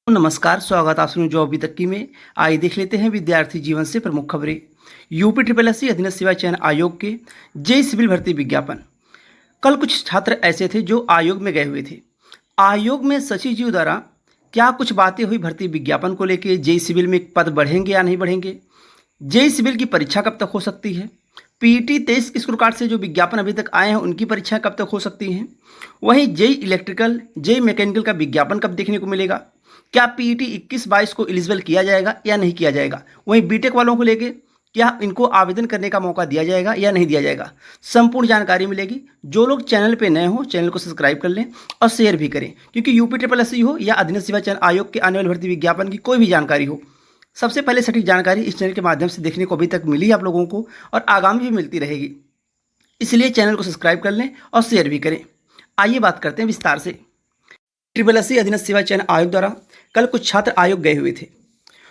नमस्कार, स्वागत आप सुनो जॉब अभी तक की में। आइए देख लेते हैं विद्यार्थी जीवन से प्रमुख खबरें। यूपी ट्रिपल एस सी अधीनस्थ सेवा चयन आयोग के जेई सिविल भर्ती विज्ञापन। कल कुछ छात्र ऐसे थे जो आयोग में गए हुए थे। आयोग में सचिव जी द्वारा क्या कुछ बातें हुई भर्ती विज्ञापन को लेकर, जेई सिविल में पद बढ़ेंगे या नहीं बढ़ेंगे, जेई सिविल की परीक्षा कब तक हो सकती है, पीटी 23 स्कोर कार्ड से जो विज्ञापन अभी तक आए हैं उनकी परीक्षा कब तक हो सकती हैं, वहीं जेई इलेक्ट्रिकल जेई मैकेनिकल का विज्ञापन कब देखने को मिलेगा, क्या पीईटी 21-22 को एलिजिबल किया जाएगा या नहीं किया जाएगा, वहीं बीटेक वालों को लेके क्या इनको आवेदन करने का मौका दिया जाएगा या नहीं दिया जाएगा, संपूर्ण जानकारी मिलेगी। जो लोग चैनल पे नए हो चैनल को सब्सक्राइब कर लें और शेयर भी करें, क्योंकि यूपी ट्रिपल एस सी हो या अधीनस्थ सेवा चयन आयोग के आने वाली भर्ती विज्ञापन की कोई भी जानकारी हो, सबसे पहले सटीक जानकारी इस चैनल के माध्यम से देखने को अभी तक मिली आप लोगों को और आगामी भी मिलती रहेगी। इसलिए चैनल को सब्सक्राइब कर लें और शेयर भी करें। आइए बात करते हैं विस्तार से। ट्रिपल एस सी अधीनस्थ सेवा चयन आयोग द्वारा कल कुछ छात्र आयोग गए हुए थे।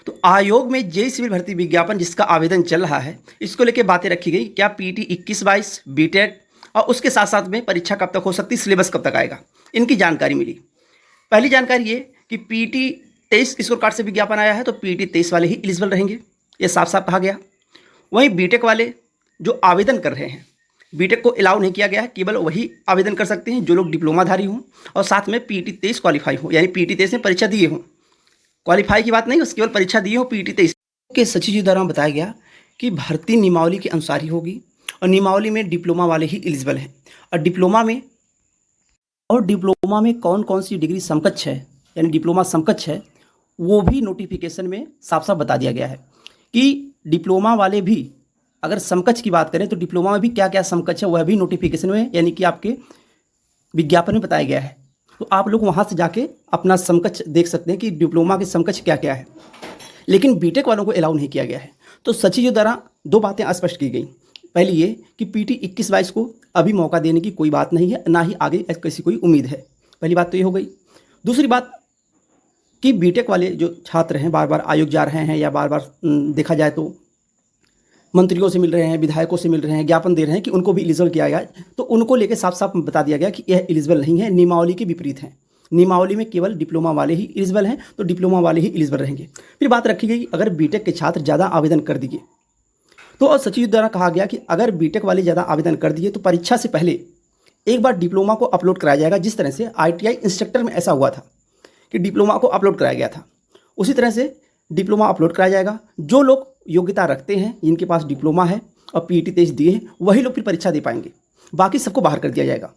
तो आयोग में जेई सिविल भर्ती विज्ञापन जिसका आवेदन चल रहा है, इसको लेकर बातें रखी गई। क्या पीटी 21-22 बीटेक और उसके साथ साथ में परीक्षा कब तक हो सकती, सिलेबस कब तक आएगा, इनकी जानकारी मिली। पहली जानकारी ये कि पीटी 23 स्कोर कार्ड से विज्ञापन आया है तो पीटी 23 वाले ही एलिजिबल रहेंगे, ये साफ साफ कहा गया। वहीं बीटेक वाले जो आवेदन कर रहे हैं, बीटेक को अलाउ नहीं किया गया है, केवल वही आवेदन कर सकते हैं जो लोग डिप्लोमाधारी हों और साथ में पीटी 23 क्वालिफाई हो, यानी पीटी 23 में परीक्षा दिए हों। क्वालिफाई की बात नहीं, बस केवल परीक्षा दिए हो पीटी 23 के। सचिव जी द्वारा बताया गया कि भर्ती नियमावली के अनुसार ही होगी और नियमावली में डिप्लोमा वाले ही एलिजिबल हैं। और डिप्लोमा में कौन कौन सी डिग्री समकक्ष है, यानी डिप्लोमा समकक्ष है, वो भी नोटिफिकेशन में साफ साफ बता दिया गया है कि डिप्लोमा वाले भी अगर समकक्ष की बात करें तो डिप्लोमा में भी क्या क्या समकक्ष है वह भी नोटिफिकेशन में यानी कि आपके विज्ञापन में बताया गया है। तो आप लोग वहाँ से जाके अपना समकक्ष देख सकते हैं कि डिप्लोमा के समकक्ष क्या क्या है। लेकिन बीटेक वालों को अलाउ नहीं किया गया है। तो सचिव द्वारा दो बातें स्पष्ट की गई। पहली ये कि पीटी 21-22 को अभी मौका देने की कोई बात नहीं है, ना ही आगे कैसी कोई उम्मीद है। पहली बात तो ये हो गई। दूसरी बात कि बीटेक वाले जो छात्र हैं बार बार आयोग जा रहे हैं या बार बार देखा जाए तो मंत्रियों से मिल रहे हैं, विधायकों से मिल रहे हैं, ज्ञापन दे रहे हैं कि उनको भी एलिजिबल किया गया, तो उनको लेकर साफ साफ बता दिया गया कि यह एलिजिबल नहीं है, नियमावली के विपरीत हैं। नियमावली में केवल डिप्लोमा वाले ही एलिजिबल हैं, तो डिप्लोमा वाले ही एलिजिबल रहेंगे। फिर बात रखी गई अगर बीटेक के छात्र ज़्यादा आवेदन कर दिए तो, और सचिव द्वारा कहा गया कि अगर बीटेक वाले ज़्यादा आवेदन कर दिए तो परीक्षा से पहले एक बार डिप्लोमा को अपलोड कराया जाएगा। जिस तरह से ITI इंस्ट्रक्टर में ऐसा हुआ था कि डिप्लोमा को अपलोड कराया गया था, उसी तरह से डिप्लोमा अपलोड कराया जाएगा। जो लोग योग्यता रखते हैं, जिनके पास डिप्लोमा है और पीटी 23 दिए हैं, वही लोग फिर परीक्षा दे पाएंगे, बाकी सबको बाहर कर दिया जाएगा।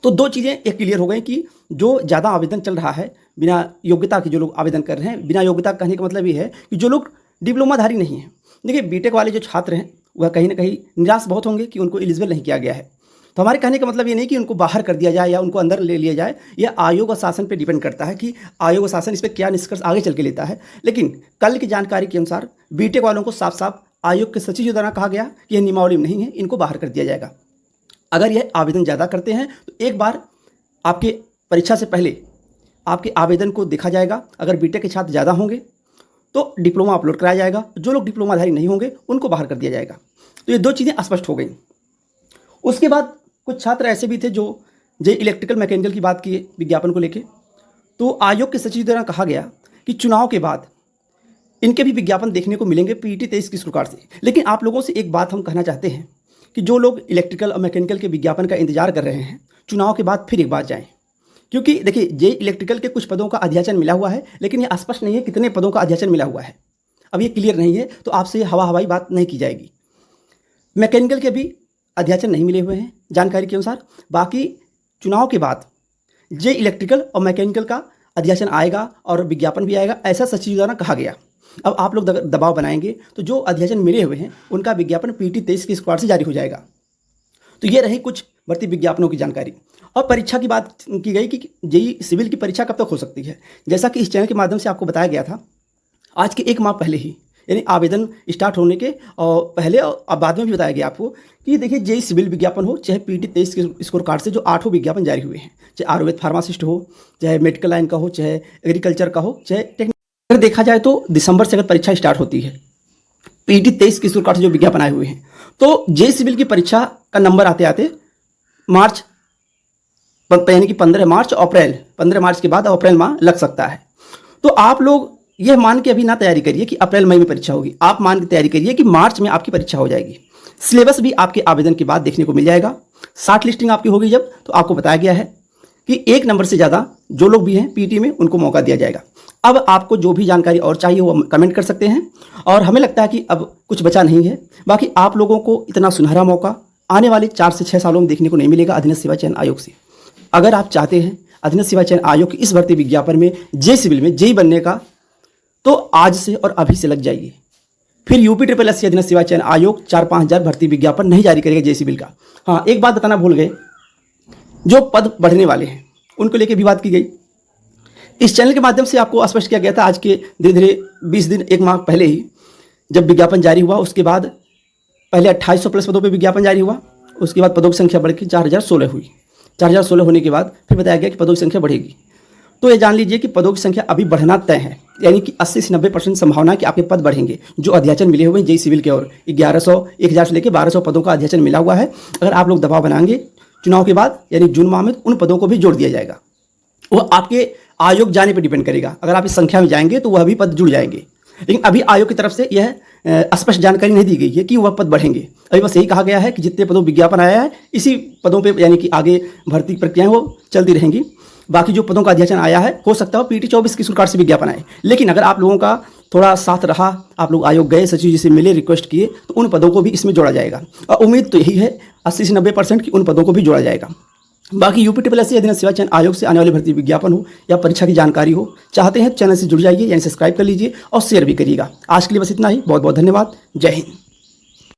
तो दो चीज़ें एक क्लियर हो गई कि जो ज़्यादा आवेदन चल रहा है बिना योग्यता के, जो लोग आवेदन कर रहे हैं बिना योग्यता, कहने का मतलब ये है कि जो लोग डिप्लोमाधारी नहीं हैं। देखिए बीटेक वाले जो छात्र हैं वह कहीं ना कहीं निराश बहुत होंगे कि उनको एलिजिबल नहीं किया गया है। तो हमारे कहने का मतलब ये नहीं कि उनको बाहर कर दिया जाए या उनको अंदर ले लिया जाए, यह आयोग और शासन पे डिपेंड करता है कि आयोग और शासन इस पर क्या निष्कर्ष आगे चल के लेता है। लेकिन कल की जानकारी के अनुसार बीटेक वालों को साफ साफ आयोग के सचिव द्वारा कहा गया कि यह नियमावली में नहीं है, इनको बाहर कर दिया जाएगा। अगर यह आवेदन ज़्यादा करते हैं तो एक बार आपके परीक्षा से पहले आपके आवेदन को देखा जाएगा। अगर बीटेक के छात्र ज़्यादा होंगे तो डिप्लोमा अपलोड कराया जाएगा, जो लोग डिप्लोमाधारी नहीं होंगे उनको बाहर कर दिया जाएगा। तो ये दो चीज़ें स्पष्ट हो गई। उसके बाद कुछ छात्र ऐसे भी थे जो जे इलेक्ट्रिकल मैकेनिकल की बात किए विज्ञापन को लेके। तो आयोग के सचिव द्वारा कहा गया कि चुनाव के बाद इनके भी विज्ञापन देखने को मिलेंगे पीटी 23 की स्कोर कार्ड से। लेकिन आप लोगों से एक बात हम कहना चाहते हैं कि जो लोग इलेक्ट्रिकल और मैकेनिकल के विज्ञापन का इंतजार कर रहे हैं, चुनाव के बाद फिर एक बार जाएँ, क्योंकि देखिए जे इलेक्ट्रिकल के कुछ पदों का अध्याचन मिला हुआ है, लेकिन ये स्पष्ट नहीं है कितने पदों का अध्याचन मिला हुआ है। अब ये क्लियर नहीं है, तो आपसे हवाई बात नहीं की जाएगी। मैकेनिकल के भी अध्याचन नहीं मिले हुए हैं जानकारी के अनुसार। बाकी चुनाव के बाद जे इलेक्ट्रिकल और मैकेनिकल का अध्याचन आएगा और विज्ञापन भी आएगा, ऐसा सचिव द्वारा कहा गया। अब आप लोग दबाव बनाएंगे तो जो अध्याचन मिले हुए हैं उनका विज्ञापन पीटी 23 की स्क्वाड से जारी हो जाएगा। तो ये रही कुछ भर्ती विज्ञापनों की जानकारी। और परीक्षा की बात की गई कि जेई सिविल की परीक्षा कब तक हो सकती है। जैसा कि इस चैनल के माध्यम से आपको बताया गया था, आज के एक माह पहले ही, यानी आवेदन स्टार्ट होने के और पहले और बाद में भी बताया गया आपको कि देखिए जेई सिविल विज्ञापन हो, चाहे पीटी 23 के स्कोर कार्ड से जो 8 विज्ञापन जारी हुए हैं, चाहे आयुर्वेद फार्मासिस्ट हो, चाहे मेडिकल लाइन का हो, चाहे एग्रीकल्चर का हो, चाहे टेक्निकल। अगर देखा जाए तो दिसंबर से अगर परीक्षा स्टार्ट होती है, पीटी 23 के स्कोर कार्ड से जो विज्ञापन आए हुए हैं, तो जेई सिविल की परीक्षा का नंबर आते आते मार्च, यानी कि 15 मार्च के बाद अप्रैल माह लग सकता है। तो आप लोग यह मान के अभी ना तैयारी करिए कि अप्रैल मई में परीक्षा होगी, आप मान के तैयारी करिए कि मार्च में आपकी परीक्षा हो जाएगी। सिलेबस भी आपके आवेदन के बाद देखने को मिल जाएगा। शॉर्ट लिस्टिंग आपकी होगी जब, तो आपको बताया गया है कि 1 नंबर से ज़्यादा जो लोग भी हैं पीटी में उनको मौका दिया जाएगा। अब आपको जो भी जानकारी और चाहिए वो कमेंट कर सकते हैं, और हमें लगता है कि अब कुछ बचा नहीं है। बाकी आप लोगों को इतना सुनहरा मौका आने वाले 4 से 6 सालों में देखने को नहीं मिलेगा अधीनस्थ सेवा चयन आयोग से। अगर आप चाहते हैं अधीनस्थ सेवा चयन आयोग की इस भर्ती विज्ञापन में जे सिविल में जेई बनने का, तो आज से और अभी से लग जाइए। फिर UPSSC अधीनस्थ सेवा चयन आयोग 4-5 हज़ार भर्ती विज्ञापन नहीं जारी करेगा जे सिविल का। हाँ, एक बात बताना भूल गए, जो पद बढ़ने वाले हैं उनको लेकर भी बात की गई। इस चैनल के माध्यम से आपको स्पष्ट किया गया था आज के धीरे धीरे 20 दिन 1 माह पहले ही, जब विज्ञापन जारी हुआ उसके बाद पहले 2800 प्लस पदों पर विज्ञापन जारी हुआ, उसके बाद पदों की संख्या बढ़ के 4016 हुई। 4016 होने के बाद फिर बताया गया कि पदों की संख्या बढ़ेगी। तो ये जान लीजिए कि पदों की संख्या अभी बढ़ना तय है, यानी कि 80 से 90% संभावना है कि आपके पद बढ़ेंगे। जो अध्याचन मिले हुए हैं जेई सिविल के, और 1100 1000 से लेकर 1200 पदों का अध्याचन मिला हुआ है। अगर आप लोग दबाव बनाएंगे चुनाव के बाद, यानी जून माह में, उन पदों को भी जोड़ दिया जाएगा। वो आपके आयोग जाने पर डिपेंड करेगा। अगर आप इस संख्या में जाएंगे तो वह भी पद जुड़ जाएंगे, लेकिन अभी आयोग की तरफ से यह स्पष्ट जानकारी नहीं दी गई है कि वह पद बढ़ेंगे। अभी बस यही कहा गया है कि जितने पदों विज्ञापन आया है इसी पदों पे, यानी कि आगे भर्ती प्रक्रियाएं वो चलती रहेंगी। बाकी जो पदों का अध्याचन आया है हो सकता है PT 24 की शुल्क से विज्ञापन आए, लेकिन अगर आप लोगों का थोड़ा साथ रहा, आप लोग आयोग गए, सचिव जी से मिले, रिक्वेस्ट किए, तो उन पदों को भी इसमें जोड़ा जाएगा। और उम्मीद तो यही है 80 से 90% की उन पदों को भी जोड़ा जाएगा। बाकी UPSSC अधीनस्थ सेवा चयन आयोग से आने वाली भर्ती विज्ञापन हो या परीक्षा की जानकारी हो, चाहते हैं चैनल से जुड़ जाइए, यानी सब्सक्राइब कर लीजिए और शेयर भी करिएगा। आज के लिए बस इतना ही। बहुत बहुत धन्यवाद। जय हिंद।